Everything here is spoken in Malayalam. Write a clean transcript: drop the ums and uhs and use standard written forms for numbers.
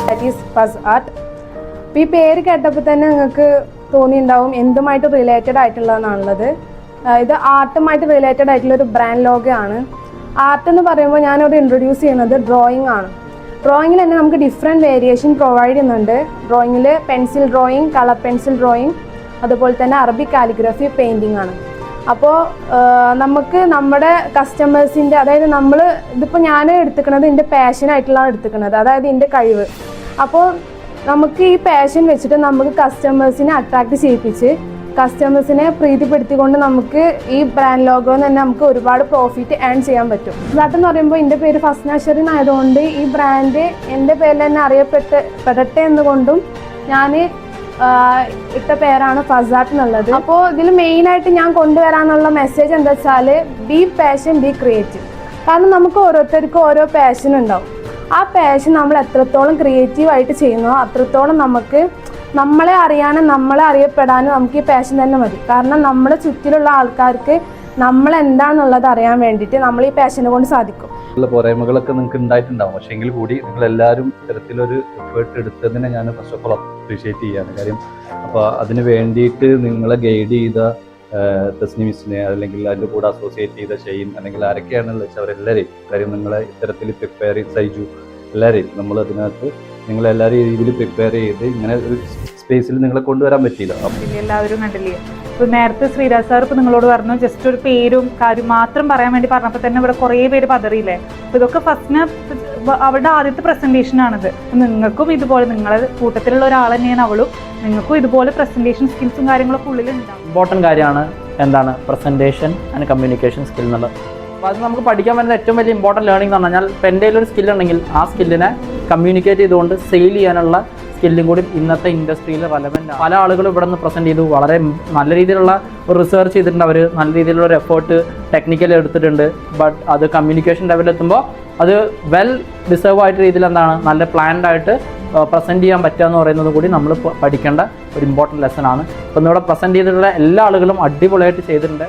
ദാറ്റ് ഈസ് ഫസ് ആർട്ട്. അപ്പോൾ ഈ പേര് കേട്ടപ്പോൾ തന്നെ നിങ്ങൾക്ക് തോന്നിയിട്ടുണ്ടാവും എന്തുമായിട്ട് റിലേറ്റഡ് ആയിട്ടുള്ളതെന്നുള്ളത്. ഇത് ആർട്ടുമായിട്ട് റിലേറ്റഡ് ആയിട്ടുള്ള ഒരു ബ്രാൻഡ് ലോഗോ ആണ്. ആർട്ട് എന്ന് പറയുമ്പോൾ ഞാനിവിടെ ഇൻട്രൊഡ്യൂസ് ചെയ്യുന്നത് ഡ്രോയിങ് ആണ്. ഡ്രോയിങ്ങിൽ തന്നെ നമുക്ക് ഡിഫറെൻറ്റ് വേരിയേഷൻ പ്രൊവൈഡ് ചെയ്യുന്നുണ്ട്. ഡ്രോയിങ്ങിൽ pencil drawing, colour pencil drawing, അതുപോലെ തന്നെ അറബിക് കാലിഗ്രഫി, പെയിൻറ്റിംഗ് ആണ്. അപ്പോൾ നമുക്ക് നമ്മുടെ കസ്റ്റമേഴ്സിൻ്റെ, അതായത് ഇതിപ്പോൾ ഞാൻ എടുത്തിക്കുന്നത് എൻ്റെ പാഷനായിട്ടുള്ളതാണ് എടുത്തിക്കുന്നത്, അതായത് എൻ്റെ കഴിവ്. അപ്പോൾ നമുക്ക് ഈ പാഷൻ വെച്ചിട്ട് നമുക്ക് കസ്റ്റമേഴ്സിനെ അട്രാക്റ്റ് ചെയ്യിപ്പിച്ച് കസ്റ്റമേഴ്സിനെ പ്രീതിപ്പെടുത്തിക്കൊണ്ട് നമുക്ക് ഈ ബ്രാൻഡ് ലോഗോന്ന് തന്നെ നമുക്ക് ഒരുപാട് പ്രോഫിറ്റ് ഏൺ ചെയ്യാൻ പറ്റും. എന്ന് പറയുമ്പോൾ എൻ്റെ പേര് ഫസ്ന ഷെറിൻ ആയതുകൊണ്ട് ഈ ബ്രാൻഡ് എൻ്റെ പേരിൽ തന്നെ അറിയപ്പെടട്ടെ എന്നുകൊണ്ടും ഞാൻ ഇട്ട പേരാണ് ഫസാർട്ട് എന്നുള്ളത്. അപ്പോൾ ഇതിൽ മെയിനായിട്ട് ഞാൻ കൊണ്ടുവരാനുള്ള മെസ്സേജ് എന്താ വെച്ചാൽ, ബി പാഷൻ, ബി ക്രിയേറ്റീവ്. കാരണം നമുക്ക് ഓരോരുത്തർക്കും ഓരോ പാഷൻ ഉണ്ടാവും. ആ പാഷൻ നമ്മൾ എത്രത്തോളം ക്രിയേറ്റീവായിട്ട് ചെയ്യുന്നോ അത്രത്തോളം നമുക്ക് നമ്മളെ അറിയാനും നമ്മളെ അറിയപ്പെടാനും നമുക്ക് ഈ പാഷൻ തന്നെ മതി. കാരണം നമ്മുടെ ചുറ്റിലുള്ള ആൾക്കാർക്ക് നമ്മളെന്താണെന്നുള്ളത് അറിയാൻ വേണ്ടിയിട്ട് നമ്മൾ ഈ പാഷനെ കൊണ്ട് സാധിക്കും. പോരായ്മകളൊക്കെ നിങ്ങൾക്ക് ഉണ്ടായിട്ടുണ്ടാവും, പക്ഷേ എങ്കിൽ കൂടി നിങ്ങളെല്ലാവരും ഇത്തരത്തിലൊരു എഫേർട്ട് എടുത്തതിനെ ഞാൻ ഫസ്റ്റ് ഓഫ് ഓൾ അപ്രീഷിയേറ്റ് ചെയ്യാണ്. കാര്യം അപ്പോൾ അതിന് വേണ്ടിയിട്ട് നിങ്ങളെ ഗൈഡ് ചെയ്ത തസ്നിമിസിനെ, അല്ലെങ്കിൽ അതിൻ്റെ കൂടെ അസോസിയേറ്റ് ചെയ്ത ഷെയ്ൻ, അല്ലെങ്കിൽ ആരൊക്കെയാണെന്ന് വെച്ചാൽ അവരെല്ലാവരെയും, കാര്യം നിങ്ങളെ ഇത്തരത്തിൽ പ്രിപ്പയർ ചെയ്ത് സൈജു, എല്ലാവരെയും നമ്മൾ അതിനകത്ത് നിങ്ങളെല്ലാവരും രീതിയിൽ പ്രിപ്പയർ ചെയ്ത് ഇങ്ങനെ ഒരു സ്പേസിൽ നിങ്ങളെ കൊണ്ടുവരാൻ പറ്റിയില്ല. എല്ലാവരും കണ്ടില്ലേ, ഇപ്പോൾ നേരത്തെ ശ്രീരാജ് സാർ ഇപ്പോൾ നിങ്ങളോട് പറഞ്ഞു ജസ്റ്റ് ഒരു പേരും കാര്യം മാത്രം പറയാൻ വേണ്ടി പറഞ്ഞപ്പോൾ തന്നെ ഇവിടെ കുറേ പേര് പതറിയില്ലേ. അപ്പോൾ ഇതൊക്കെ ഫസ്റ്റിന് അവരുടെ ആദ്യത്തെ പ്രസൻറ്റേഷനാണിത്. നിങ്ങൾക്കും ഇതുപോലെ നിങ്ങളെ കൂട്ടത്തിലുള്ള ഒരാൾ തന്നെയാണ് അവളും, നിങ്ങൾക്കും ഇതുപോലെ പ്രസൻറ്റേഷൻ സ്കിൽസും കാര്യങ്ങളൊക്കെ ഉള്ളിലുണ്ടാവും. ഇമ്പോർട്ടൻറ്റ് കാര്യമാണ് എന്താണ് പ്രസൻറ്റേഷൻ ആൻഡ് കമ്മ്യൂണിക്കേഷൻ സ്കിൽ എന്നുള്ളത്. അപ്പോൾ അത് നമുക്ക് പഠിക്കാൻ പറ്റുന്ന ഏറ്റവും വലിയ ഇമ്പോർട്ടൻറ്റ് ലേണിംഗ് എന്ന് പറഞ്ഞാൽ ഇപ്പോൾ എൻ്റെ ഒരു സ്കില്ലുണ്ടെങ്കിൽ ആ സ്കില്ലിനെ കമ്മ്യൂണിക്കേറ്റ് ചെയ്തുകൊണ്ട് സെയിൽ ചെയ്യാനുള്ള സ്കില്ലും കൂടി ഇന്നത്തെ ഇൻഡസ്ട്രിയിൽ റെലവൻ്റ് ആണ്. പല ആളുകളും ഇവിടെ നിന്ന് പ്രസൻറ്റ് ചെയ്തു, വളരെ നല്ല രീതിയിലുള്ള ഒരു റിസർച്ച് ചെയ്തിട്ടുണ്ട്, അവർ നല്ല രീതിയിലുള്ള ഒരു എഫേർട്ട് ടെക്നിക്കലി എടുത്തിട്ടുണ്ട്. ബട്ട് അത് കമ്മ്യൂണിക്കേഷൻ ലെവലെത്തുമ്പോൾ അത് വെൽ ഡിസേർവ് ആയിട്ട് രീതിയിൽ എന്താണ് നല്ല പ്ലാൻഡ് ആയിട്ട് പ്രസൻറ്റ് ചെയ്യാൻ പറ്റുക എന്ന് പറയുന്നത് കൂടി നമ്മൾ പഠിക്കേണ്ട ഒരു ഇമ്പോർട്ടൻറ്റ് ലെസൺ ആണ്. അപ്പോൾ ഇവിടെ പ്രസൻറ്റ് ചെയ്തിട്ടുള്ള എല്ലാ ആളുകളും അടിപൊളിയായിട്ട് ചെയ്തിട്ടുണ്ട്.